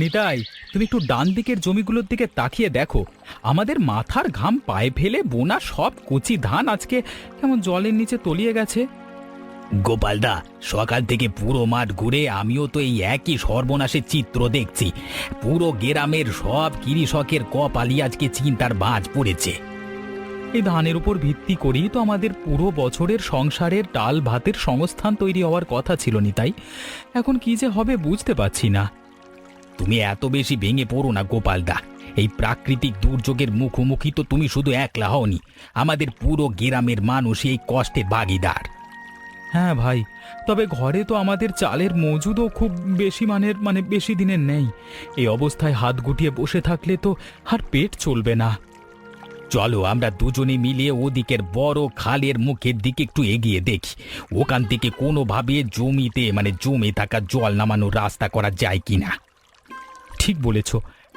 নিতাই, তুমি একটু ডান দিকের জমিগুলোর দিকে তাকিয়ে দেখো। আমাদের মাথার ঘাম পায়ে ফেলে বোনা সব কচি ধান আজকে কেমন জলের নিচে তলিয়ে গেছে। গোপালদা, সকাল থেকে পুরো মাঠ ঘুরে আমিও তো এই একই সর্বনাশের চিত্র দেখছি। পুরো গ্রামের সব কৃষকের কপালই আজকে চিন্তার ভাঁজ পড়েছে। এই ধানের উপর ভিত্তি করেই তো আমাদের পুরো বছরের সংসারের ডাল ভাতের সংস্থান তৈরি হওয়ার কথা ছিল নিতাই। এখন কি যে হবে বুঝতে পারছি না। তুমি এত বেশি ভেঙে পড়ো না গোপালদা। এই প্রাকৃতিক দুর্যোগের মুখোমুখি তো তুমি শুধু একলা হওনি, আমাদের পুরো গ্রামের মানুষ এই কষ্টের ভাগিদার। হ্যাঁ ভাই, তবে ঘরে তো আমাদের চালের মজুদও খুব বেশি বেশি দিনের নেই। এই অবস্থায় হাত গুটিয়ে বসে থাকলে তো আর পেট চলবে না। চলো আমরা দুজনে মিলে ওদিকের বড় খালের মুখের দিকে একটু এগিয়ে দেখি, ওখান থেকে কোনোভাবে জমিতে জমে থাকা জল নামানোর রাস্তা করা যায় কিনা। ঠিক বলেছ,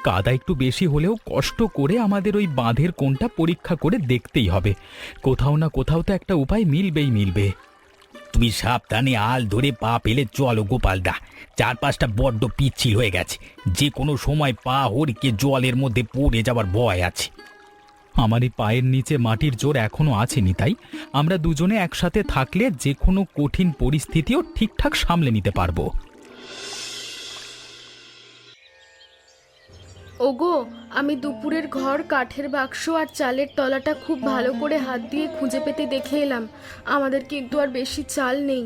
কাদা একটু বেশি হলেও কষ্ট করে আমাদের ওই বাঁধের কোণটা পরীক্ষা করে দেখতেই হবে। কোথাও না কোথাও তো একটা উপায় মিলবে। তুমি সাবধানে আল ধরে পা পেলে চলো গোপালদা। চারপাশটা বড্ড পিচ্ছিল হয়ে গেছে, যে কোনো সময় পা হড়কে জলের মধ্যে পড়ে যাওয়ার ভয় আছে। আমার এই পায়ের নিচে মাটির জোর এখনো আছে নিতাই। আমরা দুজনে একসাথে থাকলে যে কোনো কঠিন পরিস্থিতিও ঠিকঠাক সামলে নিতে পারবো। ওগো, আমি দুপুরের ঘর, কাঠের বাক্স আর চালের তলাটা খুব ভালো করে হাত দিয়ে খুঁজে পেতে দেখে এলাম। আমাদের কিন্তু আর বেশি চাল নেই।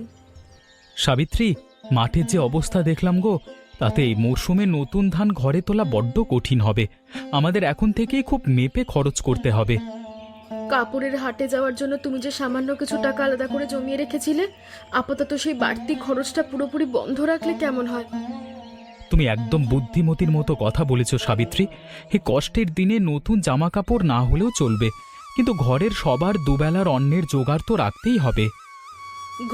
সাবিত্রী, মাঠের যে অবস্থা দেখলাম গো, তাতে এই মরশুমে নতুন ধান ঘরে তোলা বড্ড কঠিন হবে। আমাদের এখন থেকেই খুব মেপে খরচ করতে হবে। কাপড়ের হাটে যাওয়ার জন্য তুমি যে সামান্য কিছু টাকা আলাদা করে জমিয়ে রেখেছিলে, আপাতত সেই বাড়তি খরচটা পুরোপুরি বন্ধ রাখলে কেমন হয়? তুমি একদম বুদ্ধিমতীর মতো কথা বলেছ সাবিত্রী। এই কষ্টের দিনে নতুন জামা কাপড় না হলেও চলবে, কিন্তু ঘরের সবার দুবেলার অন্নের জোগাড় তো রাখতেই হবে।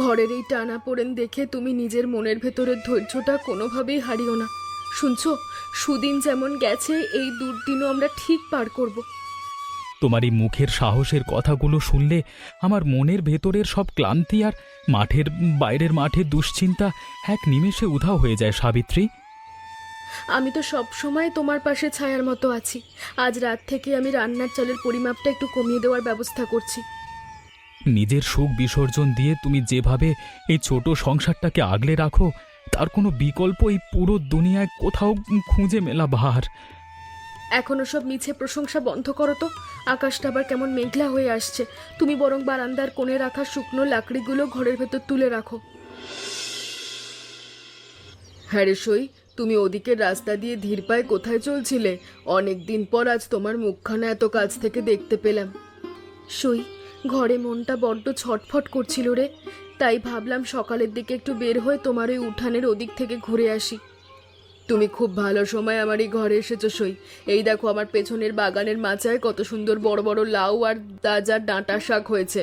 ঘরের এই টানাপোড়েন দেখে তুমি নিজের মনের ভেতরের ধৈর্যটা কোনোভাবেই হারিও না। শুনছো, সুদিন যেমন গেছে, এই দুর্দিনও আমরা ঠিক পার করব। তোমার এই মুখের সাহসের কথাগুলো শুনলে আমার মনের ভেতরের সব ক্লান্তি আর বাইরের মাঠের দুশ্চিন্তা এক নিমেষে উধাও হয়ে যায় সাবিত্রী। আমি তো সব সময় তোমার পাশে ছায়ার মতো আছি। আজ রাত থেকে আমি রান্নার চালের পরিমাপটা একটু কমিয়ে দেওয়ার ব্যবস্থা করছি। নিজের সুখ বিসর্জন দিয়ে তুমি যেভাবে এই ছোট সংসারটাকে আগলে রাখো, তার কোনো বিকল্প এই পুরো দুনিয়ায় কোথাও খুঁজে মেলা ভার। এখনো সব মিছে প্রশংসা বন্ধ করো তো। আকাশটা আবার কেমন মেঘলা হয়ে আসছে। তুমি বরং বারান্দার কোণে রাখা শুকনো লাকড়িগুলো ঘরের ভেতর তুলে রাখো। হ্যাঁ রে সই, তুমি ওদিকের রাস্তা দিয়ে ধীর পায়ে কোথায় চলছিলে? অনেক দিন পর আজ তোমার মুখখানা এত কাছ থেকে দেখতে পেলাম। সই, ঘরে মনটা বড্ড ছটফট করছিল রে, তাই ভাবলাম সকালের দিকে একটু বের হয়ে তোমার ওই উঠানের ওদিক থেকে ঘুরে আসি। তুমি খুব ভালো সময় আমার এই ঘরে এসেছো সই। এই দেখো, আমার পেছনের বাগানের মাচায় কত সুন্দর বড় বড় লাউ আর তাজা ডাঁটা শাক হয়েছে।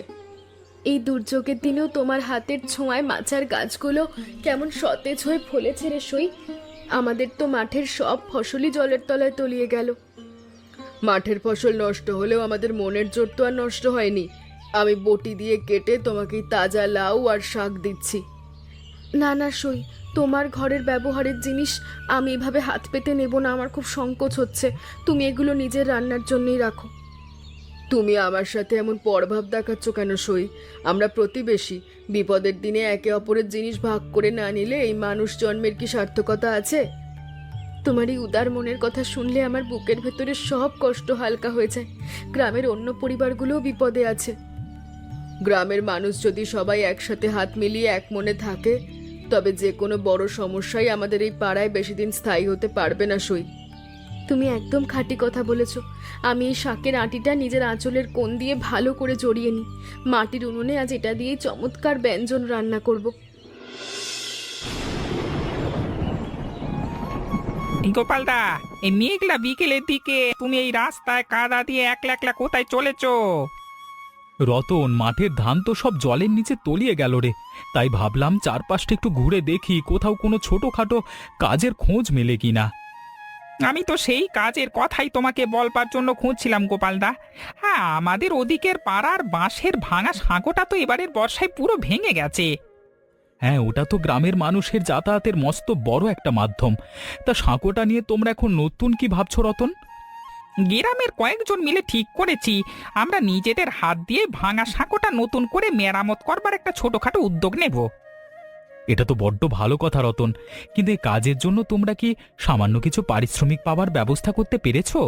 এই দুর্যোগের দিনেও তোমার হাতের ছোঁয়ায় মাচার গাছগুলো কেমন সতেজ হয়ে ফলেছে রে সই। আমাদের তো মাঠের সব ফসলই জলের তলায় তলিয়ে গেল। মাঠের ফসল নষ্ট হলেও আমাদের মনের জোর তো আর নষ্ট হয়নি। আমি বটি দিয়ে কেটে তোমাকে তাজা লাউ আর শাক দিচ্ছি। না না সই, তোমার ঘরের ব্যবহারের জিনিস আমি এভাবে হাত পেতে নেব না। আমার খুব সংকোচ হচ্ছে। তুমি এগুলো নিজের রান্নার জন্যই রাখো। তুমি আমার সাথে এমন পরভাব দেখাচ্ছ কেন সই? আমরা প্রতিবেশী। বিপদের দিনে একে অপরের জিনিস ভাগ করে না নিলে এই মানুষ জন্মের কি সার্থকতা আছে? তোমার এই উদার মনের কথা শুনলে আমার বুকের ভেতরে সব কষ্ট হালকা হয়ে যায়। গ্রামের অন্য পরিবারগুলোও বিপদে আছে। গ্রামের মানুষ যদি সবাই একসাথে হাত মিলিয়ে এক মনে থাকে, তবে যে কোনো বড় সমস্যাই আমাদের এই পাড়ায় বেশি দিন স্থায়ী হতে পারবে না সই। তুমি একদম খাঁটি কথা বলেছ। আমি এই শাকের আঁটিটা নিজের আঁচলের কোণ দিয়ে ভালো করে জড়িয়ে নিই। মাটির উনুনে আজ এটা দিয়ে চমৎকার ব্যঞ্জন রান্না করব। গোপালদা, এই মেঘলা বিকেলের দিকে তুমি এই রাস্তায় কাদা দিয়ে একলা একলা কোথায় চলেছো? রতন, মাঠের ধান তো সব জলের নিচে তলিয়ে গেল রে, তাই ভাবলাম চারপাশটা একটু ঘুরে দেখি কোথাও কোনো ছোটখাটো কাজের খোঁজ মেলে কিনা। আমি তো সেই কাজের কথাই তোমাকে বলবার জন্য খুঁজছিলাম গোপালদা। হ্যাঁ, আমাদের ওদিকের পাড়ার বাঁশের ভাঙা সাঁকোটা তো এবারের বর্ষায় পুরো ভেঙে গেছে। হ্যাঁ, ওটা তো গ্রামের মানুষের যাতায়াতের মস্ত বড় একটা মাধ্যম। তা সাঁকোটা নিয়ে তোমরা এখন নতুন কি ভাবছো রতন? গ্রামের কয়েকজন মিলে ঠিক করেছি আমরা নিজেদের হাত দিয়ে ভাঙা সাঁকোটা নতুন করে মেরামত করবার একটা ছোটখাটো উদ্যোগ নেব। এটা তো বড্ড ভালো কথা রতন, কিন্তু এই কাজের জন্য তোমরা কি সামান্য কিছু পারিশ্রমিক পাওয়ার ব্যবস্থা করতে পেরেছো?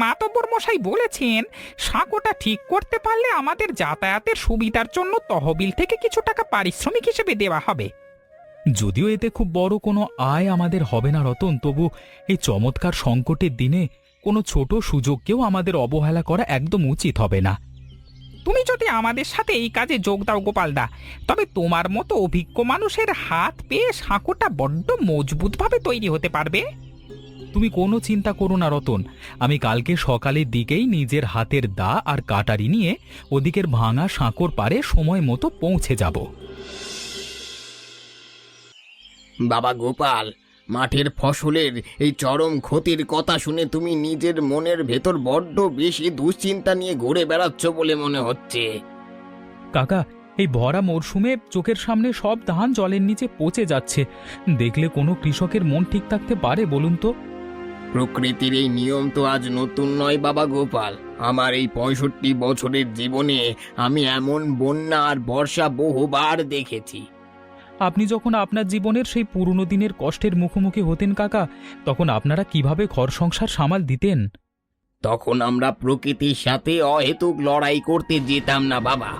মাতব্বর মশাই বলেছেন সাঁকোটা ঠিক করতে পারলে আমাদের যাতায়াতের সুবিধার জন্য তহবিল থেকে কিছু টাকা পারিশ্রমিক হিসেবে দেওয়া হবে। যদিও এতে খুব বড় কোনো আয় আমাদের হবে না রতন, তবু এই চমৎকার সংকটের দিনে কোনো ছোট সুযোগকেও আমাদের অবহেলা করা একদম উচিত হবে না। তুমি যদি আমাদের সাথে এই কাজে যোগ দাও গোপালদা, তবে তোমার মতো অভিজ্ঞ মানুষের হাত পেয়ে সাঁকোটা বড্ড মজবুতভাবে তৈরি হতে পারবে। তুমি কোনো চিন্তা করো না রতন, আমি কালকে সকালের দিকেই নিজের হাতের দা আর কাটারি নিয়ে ওদিকের ভাঙা সাঁকোর পারে সময় মতো পৌঁছে যাব। বাবা গোপাল, মাঠের ফসলের এই চরম ক্ষতির কথা শুনে তুমি নিজের মনের ভেতর বড্ড বেশি দুশ্চিন্তা নিয়ে ঘুরে বেড়াচ্ছ বলে মনে হচ্ছে। কাকা, এই ভরা মরশুমে চোখের সামনে সব ধান জলের নিচে পচে যাচ্ছে, দেখলে কোনো কৃষকের মন ঠিক থাকতে পারে বলুন তো? প্রকৃতির এই নিয়ম তো আজ নতুন নয় বাবা গোপাল। আমার এই 65 বছরের জীবনে আমি এমন বন্যা আর বর্ষা বহুবার দেখেছি। আপনি যখন আপনার জীবনের সেই পুরনো দিনের কষ্টের মুখোমুখি হতেন কাকা, তখন আপনারা কিভাবে ঘর সংসার সামাল দিতেন? তখন আমরা প্রকৃতির সাথে অহেতুক লড়াই করতে যেতাম না বাবা,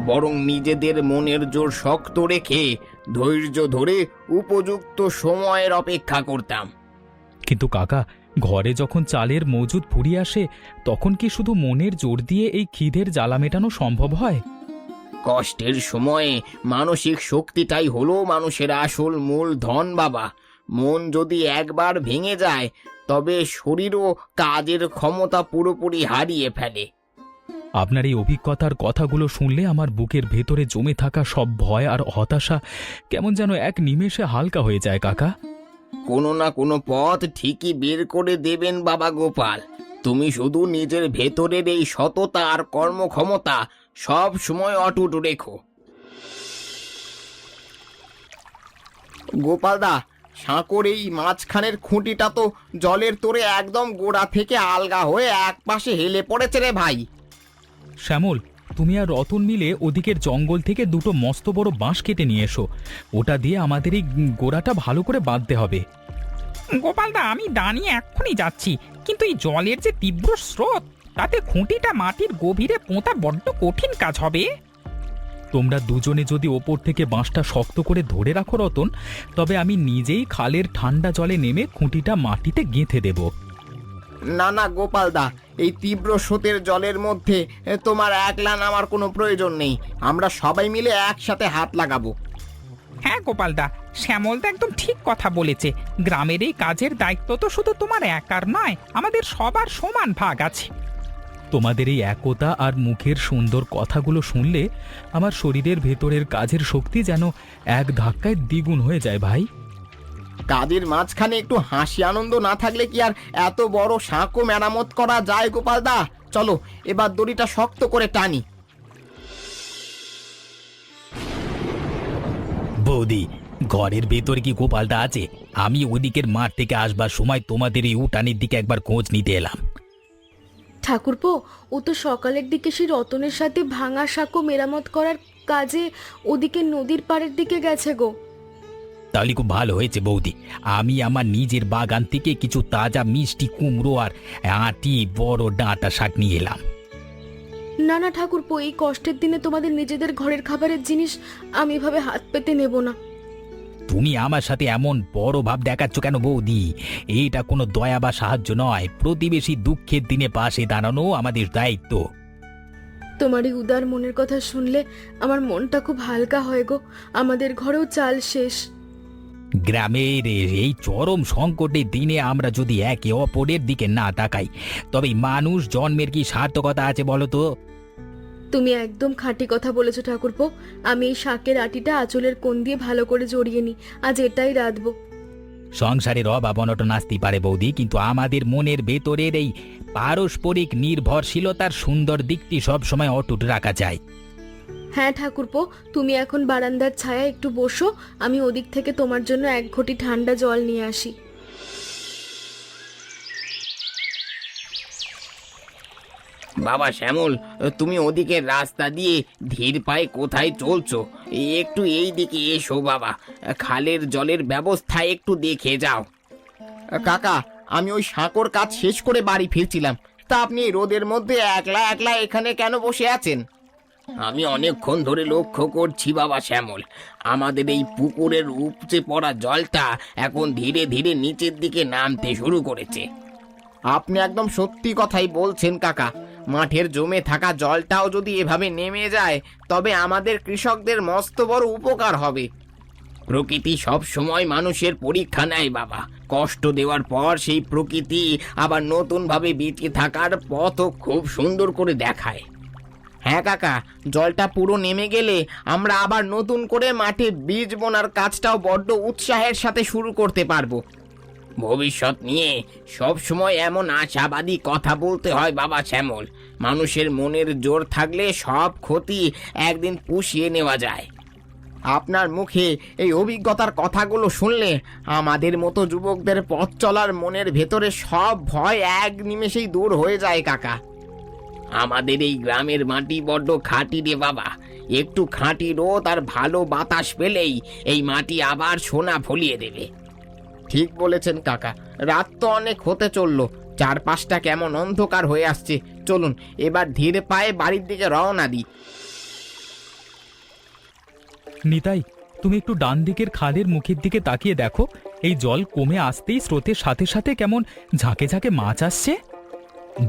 বরং নিজেদের মনের জোর শক্ত রেখে ধৈর্য ধরে উপযুক্ত সময়ের অপেক্ষা করতাম। কিন্তু কাকা, ঘরে যখন চালের মজুদ ফুরিয়ে আসে, তখন কি শুধু মনের জোর দিয়ে এই খিদের জ্বালা মেটানো সম্ভব হয়? কষ্টের সময়ে মানসিক শক্তিটাই হলো মানুষের আসল মূল ধন বাবা। মন যদি একবার ভেঙে যায়, তবে শরীরও কাজের ক্ষমতা পুরোপুরি হারিয়ে ফেলে। আপনার এই অভিজ্ঞতার কথাগুলো শুনলে আমার বুকের ভেতরে জমে থাকা সব ভয় আর হতাশা কেমন যেন এক নিমেষে হালকা হয়ে যায় কাকা। কোনো না কোনো পথ ঠিকই বের করে দেবেন বাবা গোপাল। তুমি শুধু নিজের ভেতরের এই সততা আর কর্মক্ষমতা সব সময় অটুট রেখো। গোপালদা, সাঁকোর এই মাঝখানের খুঁটিটা তো জলের তোরে একদম গোড়া থেকে আলগা হয়ে একপাশে হেলে পড়েছে রে ভাই। শ্যামল, তুমি আর রতন মিলে ওদিকের জঙ্গল থেকে দুটো মস্ত বড় বাঁশ কেটে নিয়ে এসো, ওটা দিয়ে আমাদের এই গোড়াটা ভালো করে বাঁধতে হবে। গোপালদা, আমি দাঁড়িয়ে এক্ষুনি যাচ্ছি, কিন্তু এই জলের যে তীব্র স্রোত, তাতে খুঁটিটা মাটির গভীরে পোঁতা বড্ড কঠিন কাজ হবে। তোমরা দুজনে যদি ওপর থেকে বাঁশটা শক্ত করে ধরে রাখো রতন, তবে আমি নিজেই খালের ঠান্ডা জলে নেমে খুঁটিটা মাটিতে গেঁথে দেব। না না গোপালদা, এই তীব্র স্রোতের জলের মধ্যে তোমার একলা নামার কোনো প্রয়োজন নেই। আমরা সবাই মিলে একসাথে হাত লাগাবো। হ্যাঁ গোপালদা, শ্যামলদা একদম ঠিক কথা বলেছে। গ্রামের এই কাজের দায়িত্ব তো শুধু তোমার একার নয়, আমাদের সবার সমান ভাগ আছে। তোমাদের এই একতা আর মুখের সুন্দর কথাগুলো শুনলে আমার শরীরের ভেতরের কাজের শক্তি যেন এক ধাক্কায় দ্বিগুণ হয়ে যায় ভাই। কাজের মাঝখানে একটু হাসি আনন্দ না থাকলে কি আর এত বড় সাঁকো মেরামত করা যায় গোপালদা? চলো এবার দড়িটা শক্ত করে টানি। বৌদি, ঘরের ভেতরে কি গোপালটা আছে? আমি ওদিকের মাঠ থেকে আসবার সময় তোমাদের এই উঠানের দিকে একবার খোঁজ নিতে এলাম। ঠাকুরপো, ও তো সকালের দিকে সেই রতনের সাথে ভাঙা সাঁকো মেরামত করার কাজে ওদিকে নদীর পাড়ের দিকে গেছে গো। তাহলে খুব ভালো হয়েছে বৌদি, আমি আমার নিজের বাগান থেকে কিছু তাজা মিষ্টি কুমড়ো আর আটি বড় ডাঁটা শাক নিয়ে এলাম। না না ঠাকুরপো, এই কষ্টের দিনে তোমাদের নিজেদের ঘরের খাবারের জিনিস আমি এভাবে হাত পেতে নেব না। তুমি আমার সাথে এমন বড় ভাব দেখাচ্ছ কেন বৌদি? এইটা কোনো দয়া বা সাহায্য নয়, প্রতিবেশী দুঃখের দিনে পাশে দাঁড়ানো আমাদের দায়িত্ব। তোমার এই উদার মনের কথা শুনলে আমার মনটা খুব হালকা হয় গো। আমাদের ঘরেও চাল শেষ। গ্রামের এই চরম সংকটের দিনে আমরা যদি একে অপরের দিকে না তাকাই, তবে মানুষ জন্মের কি সার্থকতা আছে বলো তো? তুমি একদম খাঁটি কথা বলেছো ঠাকুরপো। আমি এই শাকের আটিটা আঁচলের কোণ দিয়ে ভালো করে জড়িয়ে নিই, আজ এটাই রাঁধবো। সংসারের অভাব অনটন আসতেই পারে বৌদি, কিন্তু আমাদের মনের ভেতরের এই পারস্পরিক নির্ভরশীলতার সুন্দর দিকটি সবসময় অটুট রাখা যায়। হ্যাঁ ঠাকুরপো, তুমি এখন বারান্দার ছায়া একটু বসো, আমি ওদিক থেকে তোমার জন্য এক ঘটি ঠান্ডা জল নিয়ে আসি। বাবা শ্যামল, তুমি ওদিকে রাস্তা দিয়ে ধীর পায়ে কোথায় চলছো? একটু এই দিকে এসো বাবা, খালের জলের ব্যবস্থা একটু দেখে যাও। কাকা, আমি ওই সাঁকোর কাজ শেষ করে বাড়ি ফিরছিলাম, তা আপনি এই রোদের মধ্যে একলা একলা এখানে কেন বসে আছেন? আমি অনেকক্ষণ ধরে লক্ষ্য করছি বাবা শ্যামল, আমাদের এই পুকুরের উপচে পড়া জলটা এখন ধীরে ধীরে নিচের দিকে নামতে শুরু করেছে। আপনি একদম সত্যি কথাই বলছেন কাকা, মাঠের জমে থাকা জলটাও যদি এভাবে নেমে যায় তবে আমাদের কৃষকদের মস্ত বড় উপকার হবে। প্রকৃতি সব সময় মানুষের পরীক্ষা নেয় বাবা, কষ্ট দেওয়ার পর সেই প্রকৃতি আবার নতুনভাবে বেঁচে থাকার পথও খুব সুন্দর করে দেখায়। হ্যাঁ কাকা, জলটা পুরো নেমে গেলে আমরা আবার নতুন করে মাঠে বীজ বোনার কাজটাও বড্ড উৎসাহের সাথে শুরু করতে পারবো। ভবিষ্যৎ নিয়ে সব সময় এমন আশাবাদী কথা বলতে হয় বাবা শ্যামল, মানুষের মনের জোর থাকলে সব ক্ষতি একদিন পুষিয়ে নেওয়া যায়। আপনার মুখে এই অভিজ্ঞতার কথাগুলো শুনলে আমাদের মতো যুবকদের পথ চলার মনের ভেতরে সব ভয় এক নিমেষেই দূর হয়ে যায় কাকা। আমাদের এই গ্রামের মাটি বড্ড খাঁটি রে বাবা, একটু খাঁটি রোদ আর ভালো বাতাস পেলেই এই মাটি আবার সোনা ফলিয়ে দেবে। ঠিক বলেছেন কাকা, রাত তো অনেক হতে চললো, চারপাশটা কেমন অন্ধকার হয়ে আসছে। চলুন এবার ধীরে পায়ে বাড়ির দিকে রওনা দিই। নিতাই, তুমি একটু ডান দিকের খালের মুখের দিকে তাকিয়ে দেখো, এই জল কমে আসতেই স্রোতের সাথে সাথে কেমন ঝাঁকে ঝাঁকে মাছ আসছে।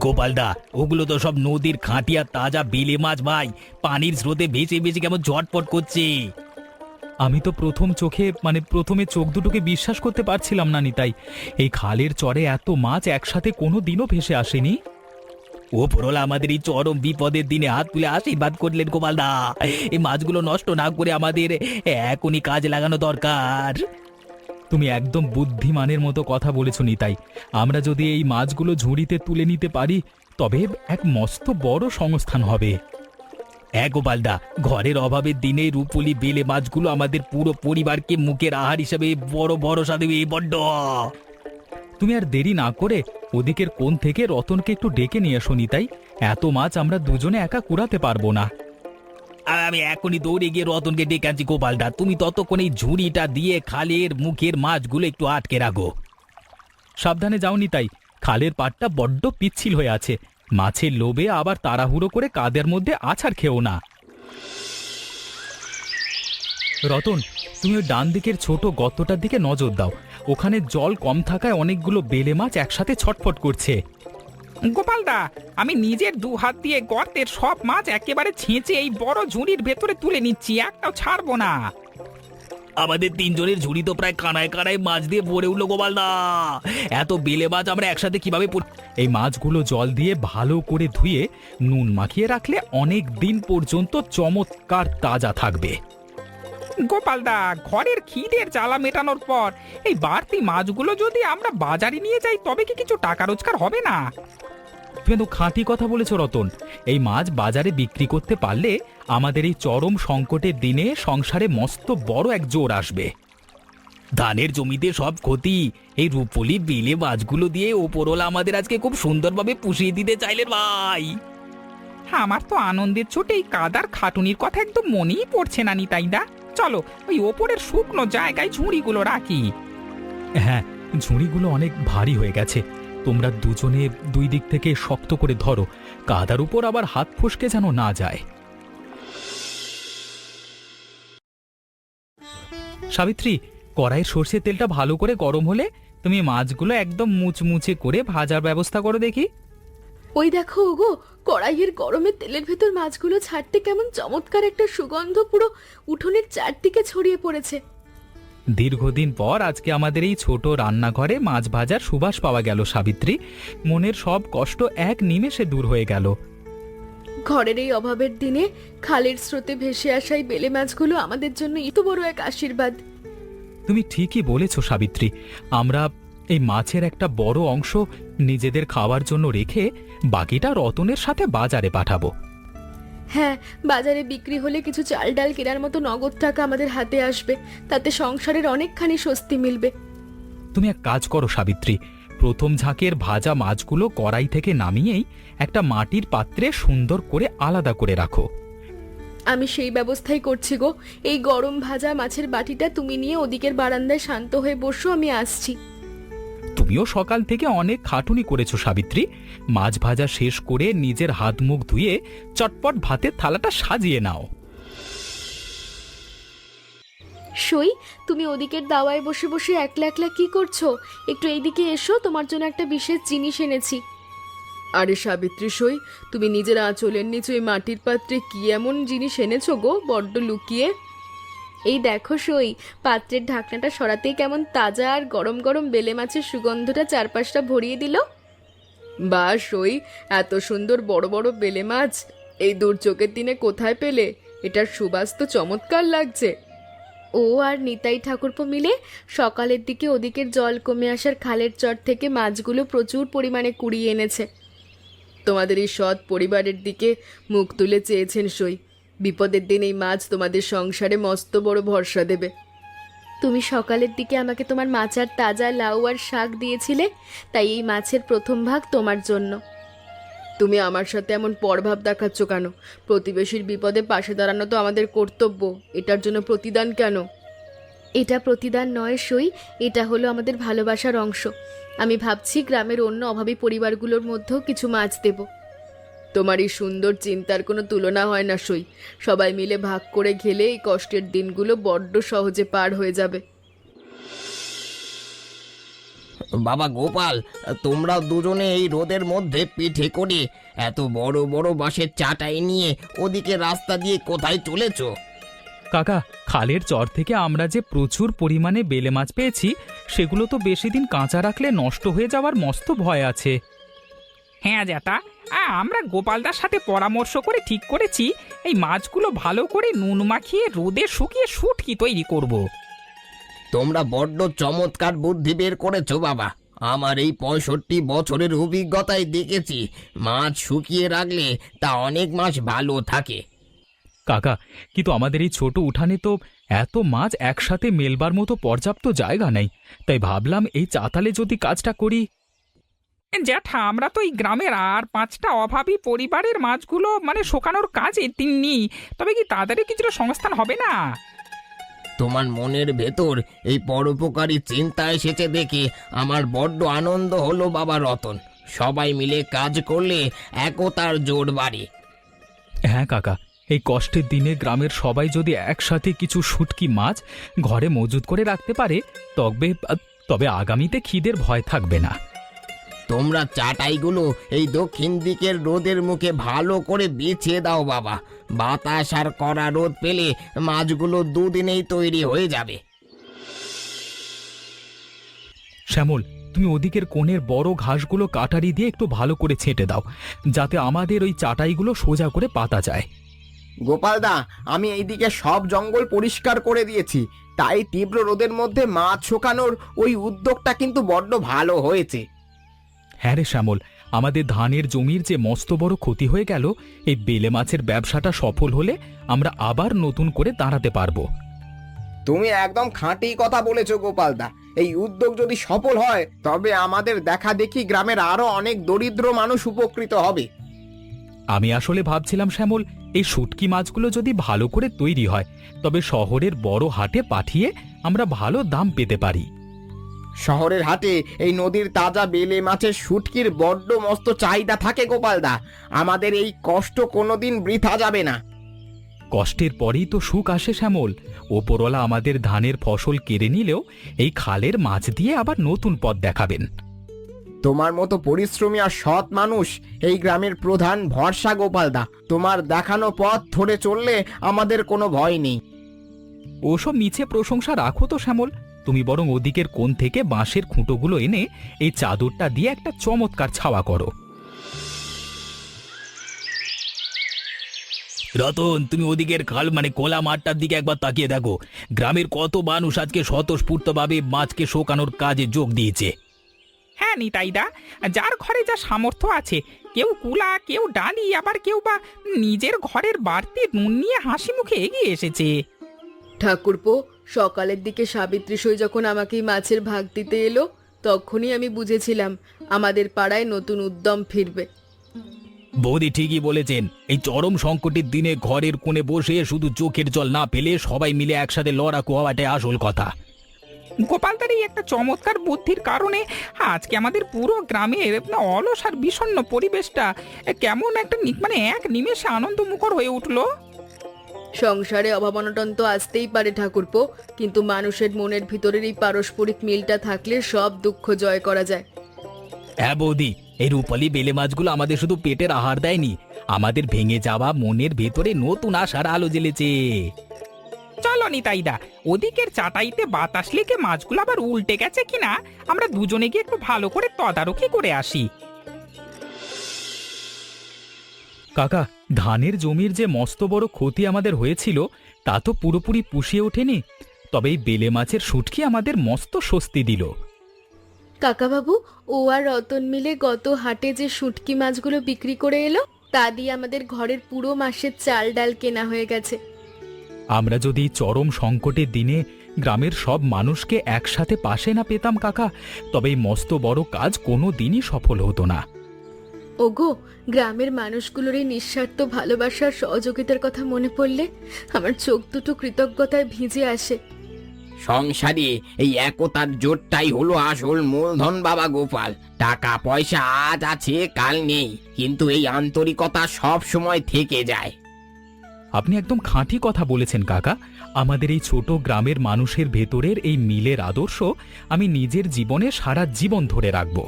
গোপালদা, ওগুলো তো সব নদীর খাঁটিয়া তাজা বেলে মাছ ভাই, পানির স্রোতে ভেসে ভেসে কেমন ঝটপট করছে। আমি তো প্রথমে চোখ দুটোকে বিশ্বাস করতে পারছিলাম না নিতাই, এই খালের চরে এত মাছ একসাথে কোনো দিনও ভেসে আসেনি। ওপরওয়ালা আমাদের এই চরম বিপদের দিনে হাত তুলে আশীর্বাদ করলেন গোপালদা, এই মাছগুলো নষ্ট না করে আমাদের এখনই কাজে লাগানো দরকার। তুমি একদম বুদ্ধিমানের মতো কথা বলেছ নিতাই, আমরা যদি এই মাছগুলো ঝুড়িতে তুলে নিতে পারি তবে এক মস্ত বড় সংস্থান হবে। গোপালদা, ঘরের অভাবের দিনে রূপলি বেলে মাছগুলো আমাদের পুরো পরিবারকে মুখের আহার হিসেবে বড় ভরসা দেবে বড্ড। তুমি আর দেরি না করে ওদিকের কোণ থেকে রতনকে একটু ডেকে নিয়ে এসো নিতাই, এত মাছ আমরা দুজনে একা কুড়াতে পারবো না। আমি এখনই দৌড়ে গিয়ে রতনকে ডেকে আনছি গোপালদা, তুমি ততক্ষণ এই ঝুড়িটা দিয়ে খালের মুখের মাছগুলো একটু আটকে রাখো। সাবধানে যাও নিতাই, খালের পাড়টা বড্ড পিচ্ছিল হয়ে আছে, মাছের লোভে আবার তাড়াহুড়ো করে কাদের মধ্যে আছাড় খেও না। রতন, তুমি ওই ডান দিকের ছোট গর্তটার দিকে নজর দাও, ওখানে জল কম থাকায় অনেকগুলো বেলে মাছ একসাথে ছটফট করছে। গোপালদা, আমি নিজের দু হাত দিয়ে গর্তের সব মাছ একেবারে ছেঁচে এই বড় ঝুড়ির ভেতরে তুলে নিচ্ছি, একটাও ছাড়বো না। আমাদের তিনজনের ঝুড়ি তো প্রায় কানায় কানায় মাছ দিয়ে ভরে উঠলো গোপালদা, এত বেলে মাছ আমরা একসাথে কিভাবে এই মাছগুলো জল দিয়ে ভালো করে ধুয়ে নুন মাখিয়ে রাখলে অনেক দিন পর্যন্ত চমৎকার তাজা থাকবে। গোপালদা, ঘরের খিদের জ্বালা মেটানোর পর এই বাড়তি মাছগুলো যদি আমরা বাজারে নিয়ে যাই তবে কি কিছু টাকা রোজগার হবে না? তুমি তো খাঁটি কথা বলেছ রতন, এই মাছ বাজারে বিক্রি করতে পারলে আমাদের এই চরম সংকটের দিনে সংসারে মস্ত বড় এক জোর আসবে। ধানের জমিতে সব ক্ষতি এই রূপলি বেলে মাছগুলো দিয়ে ওপরওয়ালা আমাদের আজকে খুব সুন্দরভাবে পুষিয়ে দিতে চাইলেন ভাই। আমার তো আনন্দের ছোটে এই কাদার খাটুনির কথা একদম মনেই পড়ছে না নিতাইদা। চলো ওই ওপরের শুকনো জায়গায় ঝুড়িগুলো রাখি। হ্যাঁ, ঝুড়িগুলো অনেক ভারী হয়ে গেছে, তোমরা দুজনে দুই দিক থেকে শক্ত করে ধরো, কাদার উপর আবার হাত ফসকে যেন না যায়। সাবিত্রী, কড়াইয়ের সর্ষের তেলটা ভালো করে গরম হলে তুমি মাছগুলো একদম মুচমুচে করে ভাজার ব্যবস্থা করো দেখি। ওই দেখো ওগো, কড়াইয়ের গরমে তেলের ভেতর মাছগুলো ছাড়তে কেমন চমৎকার একটা সুগন্ধ পুরো উঠোনের চারদিকে ছড়িয়ে পড়েছে। দীর্ঘদিন পর আজকে আমাদের এই ছোট রান্নাঘরে মাছ ভাজার সুবাস পাওয়া গেল সাবিত্রী, মনের সব কষ্ট এক নিমেষে দূর হয়ে গেল। ঘরের এই অভাবের দিনে খালের স্রোতে ভেসে আসা এই বেলে মাছগুলো আমাদের জন্য এত বড় এক আশীর্বাদ। তুমি ঠিকই বলেছ সাবিত্রী, আমরা এই মাছের একটা বড় অংশ নিজেদের খাওয়ার জন্য রেখে বাকিটা রতনের সাথে বাজারে পাঠাবো। হ্যাঁ, বাজারে বিক্রি হলে কিছু চাল ডাল কেনার মতো নগদ টাকা আমাদের হাতে আসবে, তাতে সংসারের অনেকখানি স্বস্তি মিলবে। তুমি এক কাজ করো সাবিত্রী, প্রথম ঝাঁকের ভাজা মাছগুলো কড়াই থেকে নামিয়েই একটা মাটির পাত্রে সুন্দর করে আলাদা করে রাখো। আমি সেই ব্যবস্থাই করছি গো। এই গরম ভাজা মাছের বাটিটা তুমি নিয়ে ওদিকের বারান্দায় শান্ত হয়ে বসো, আমি আসছি। তুমিও সকাল থেকে অনেক খাটুনি করেছো সাবিত্রী। মাছ ভাজা শেষ করে নিজের হাত মুখ ধুয়ে চটপট ভাতের থালাটা সাজিয়ে নাও। সই, তুমি ওদিকের দাওয়ায় বসে বসে একলা একলা কি করছো? একটু এইদিকে এসো, তোমার জন্য একটা বিশেষ জিনিস এনেছি। আরে সাবিত্রী সই, তুমি নিজের আঁচলের নিচে ওই মাটির পাত্রে কি এমন জিনিস এনেছো গো, বড্ড লুকিয়ে? এই দেখো সই, পাত্রের ঢাকনাটা সরাতেই কেমন তাজা আর গরম গরম বেলে মাছের সুগন্ধটা চারপাশটা ভরিয়ে দিল। বা সই, এত সুন্দর বড় বড় বেলে মাছ এই দুর্যোগের দিনে কোথায় পেলে? এটার সুবাস তো চমৎকার লাগছে। ও আর নিতাই ঠাকুরপো মিলে সকালের দিকে ওদিকের জল কমে আসার খালের চর থেকে মাছগুলো প্রচুর পরিমাণে কুড়িয়ে এনেছে। তোমাদের এই সৎ পরিবারের দিকে মুখ তুলে চেয়েছেন সই। বিপদের দিন এই মাছ তোমাদের সংসারে মস্ত বড় ভরসা দেবে। তুমি সকালের দিকে আমাকে তোমার মাছ আর তাজা লাউ আর শাক দিয়েছিলে, তাই এই মাছের প্রথম ভাগ তোমার জন্য। তুমি আমার সাথে এমন পরভাব দেখাচ্ছ কেন? প্রতিবেশীর বিপদে পাশে দাঁড়ানো তো আমাদের কর্তব্য, এটার জন্য প্রতিদান কেন? এটা প্রতিদান নয় সই, এটা হলো আমাদের ভালোবাসার অংশ। আমি ভাবছি গ্রামের অন্য অভাবী পরিবারগুলোর মধ্যেও কিছু মাছ দেব। তোমার এই সুন্দর চিন্তার কোনো তুলনা হয় না সই। সবাই মিলে ভাগ করে খেলে এই কষ্টের দিনগুলো বড্ড সহজে পার হয়ে যাবে। বাবা গোপাল, তোমরা দুজনে এই রোদের মধ্যে পিঠে করে এত বড় বড় বাঁশের চাটাই নিয়ে ওদিকে রাস্তা দিয়ে কোথায় চলেছ? কাকা, খালের চর থেকে আমরা যে প্রচুর পরিমাণে বেলে মাছ পেয়েছি, সেগুলো তো বেশি দিন কাঁচা রাখলে নষ্ট হয়ে যাওয়ার মস্ত ভয় আছে। হ্যাঁ জ্যাঠা, আমরা গোপালদার সাথে পরামর্শ করে ঠিক করেছি এই মাছগুলো ভালো করে নুন মাখিয়ে রোদে শুকিয়ে শুটকি তৈরি করব। তোমরা বড্ড চমৎকার বুদ্ধি বের করেছো বাবা। আমার এই 65 বছরের অভিজ্ঞতায় দেখেছি মাছ শুকিয়ে রাখলে তা অনেক মাস ভালো থাকে। কাকা, কিন্তু আমাদের এই ছোট উঠানে তো এত মাছ একসাথে মেলবার মতো পর্যাপ্ত জায়গা নেই, তাই ভাবলাম এই চাতালে যদি কাজটা করি। জ্যাঠা, আমরা তো এই গ্রামের আর 5টা অভাবী পরিবারের মাছগুলো শোকানোর কাজে তিন্নি, তবে কি তাদেরও কিছুটা সংস্থান হবে না? তোমার মনের ভেতর এই পরোপকারী চিন্তা এসেছে দেখে আমার বড্ড আনন্দ হলো বাবা রতন। সবাই মিলে কাজ করলে একতার জোর বাড়ে। হ্যাঁ কাকা, এই কষ্টের দিনে গ্রামের সবাই যদি একসাথে কিছু শুটকি মাছ ঘরে মজুত করে রাখতে পারে, তবে আগামীতে খিদের ভয় থাকবে না। তোমরা চাটাইগুলো এই দক্ষিণ দিকের রোদের মুখে ভালো করে বিছিয়ে দাও বাবা। বাতাস আর কড়া রোদ পেলে মাছগুলো দুদিনেই তৈরি হয়ে যাবে। শ্যামল, তুমি ওদিকের কোণের বড় ঘাসগুলো কাটারি দিয়ে একটু ভালো করে ছেঁটে দাও, যাতে আমাদের ওই চাটাইগুলো সোজা করে পাতা যায়। গোপালদা, আমি এইদিকে সব জঙ্গল পরিষ্কার করে দিয়েছি, তাই তীব্র রোদের মধ্যে মাছ শুকানোর ওই উদ্যোগটা কিন্তু বড্ড ভালো হয়েছে। হ্যাঁ রে শ্যামল, আমাদের ধানের জমির যে মস্ত বড় ক্ষতি হয়ে গেল, এই বেলে মাছের ব্যবসাটা সফল হলে আমরা আবার নতুন করে দাঁড়াতে পারবো। তুমি একদম খাঁটি কথা বলেছো গোপালদা। এই উদ্যোগ যদি সফল হয় তবে আমাদের দেখা দেখি গ্রামের আরো অনেক দরিদ্র মানুষ উপকৃত হবে। আমি আসলে ভাবছিলাম শ্যামল, এই শুটকি মাছগুলো যদি ভালো করে তৈরি হয়, তবে শহরের বড় হাটে পাঠিয়ে আমরা ভালো দাম পেতে পারি। শহরের হাটে এই নদীর তাজা বেলে মাছের শুটকির বড্ড মস্ত চাহিদা থাকে গোপালদা। আমাদের এই কষ্ট কোনোদিন বৃথা যাবে না। কষ্টের পরেই তো সুখ আসে শ্যামল। ওপরওয়ালা আমাদের ধানের ফসল কেড়ে নিলেও এই খালের মাছ দিয়ে আবার নতুন পথ দেখাবেন। তোমার মতো পরিশ্রমী আর সৎ মানুষ এই গ্রামের প্রধান ভরসা গোপালদা। তোমার দেখানো পথ ধরে চললে আমাদের কোনো ভয় নেই। ওসব মিছে প্রশংসা রাখো তো শ্যামল, তুমি বরং ওদিকের কোণ থেকে বাঁশের খুঁটোগুলো এনে এই চাদরটা দিয়ে একটা চমৎকার ছাওয়া করো। রতন, তুমি ওদিকের খাল খোলা মাঠটার দিকে একবার তাকিয়ে দেখো। গ্রামের কত মানুষ আজকে স্বতঃস্ফূর্তভাবে মাছকে শোকানোর কাজে যোগ দিয়েছে। হ্যাঁ নিতাইদা, যার ঘরে যা সামর্থ্য আছে কেউ কুলা, কেউ ডালি, আবার কেউ বা নিজের ঘরের বাড়তি নুন নিয়ে হাসি মুখে এগিয়ে এসেছে। ঠাকুরপো, সকালের দিকে সাবিত্রী সই যখন আমাকে এই মাছের ভাগ দিতে এলো, তখনই আমি বুঝেছিলাম আমাদের পাড়ায় নতুন উদ্যম ফিরবে। বৌদি ঠিকই বলেছেন, এই চরম সংকটের দিনে ঘরের কোণে বসে শুধু চোখের জল না পেলে সবাই মিলে একসাথে লড়াকু হওয়াটাই আসল কথা। গোপালদার এই একটা চমৎকার বুদ্ধির কারণে আজকে আমাদের পুরো গ্রামের অলস আর বিষণ্ণ পরিবেশটা কেমন একটা মানে এক নিমেষে আনন্দমুখর হয়ে উঠলো। সংসারে অভাব অনটন তো আসতেই পারে ঠাকুরপো, কিন্তু মানুষের মনের ভিতরের এই পারস্পরিক মিলটা থাকলে সব দুঃখ জয় করা যায়। হ্যাঁ বৌদি, এই রূপালী বেলে মাছগুলো আমাদের শুধু পেটের আহার দেয়নি, আমাদের ভেঙে যাওয়া মনের ভেতরে নতুন আশার আলো জ্বেলেছে। চলো নিতাইদা, ওদিকের চাটাইতে বাতাস লেগে মাছগুলো আবার উল্টে গেছে কিনা আমরা দুজনে গিয়ে একটু ভালো করে তদারকি করে আসি। কাকা, ধানের জমির যে মস্ত বড় ক্ষতি আমাদের হয়েছিল তা তো পুরোপুরি পুষিয়ে ওঠেনি, তবে এই বেলে মাছের শুটকি আমাদের মস্ত স্বস্তি দিল। কাকাবাবু, ও আর রতন মিলে গত হাটে যে শুটকি মাছগুলো বিক্রি করে এলো, তা দিয়ে আমাদের ঘরের পুরো মাসের চাল ডাল কেনা হয়ে গেছে। আমরা যদি এই চরম সংকটের দিনে গ্রামের সব মানুষকে একসাথে পাশে না পেতাম কাকা, তবে এই মস্ত বড় কাজ কোনো দিনই সফল হতো না। ওগো, গ্রামের মানুষগুলোর এই নিঃস্বার্থ ভালোবাসার সহযোগিতার কথা মনে পড়লে আমার চোখ দুটো কৃতজ্ঞতায় ভিজে আসে। সংসারে এই একতার জোরটাই হলো আসল মূলধন বাবা গোপাল। টাকা পয়সা আজ আছে কাল নেই, কিন্তু এই আন্তরিকতা সব সময় থেকে যায়। আপনি একদম খাঁটি কথা বলেছেন কাকা। আমাদের এই ছোট গ্রামের মানুষের ভেতরের এই মিলের আদর্শ আমি নিজের জীবনে সারা জীবন ধরে রাখব।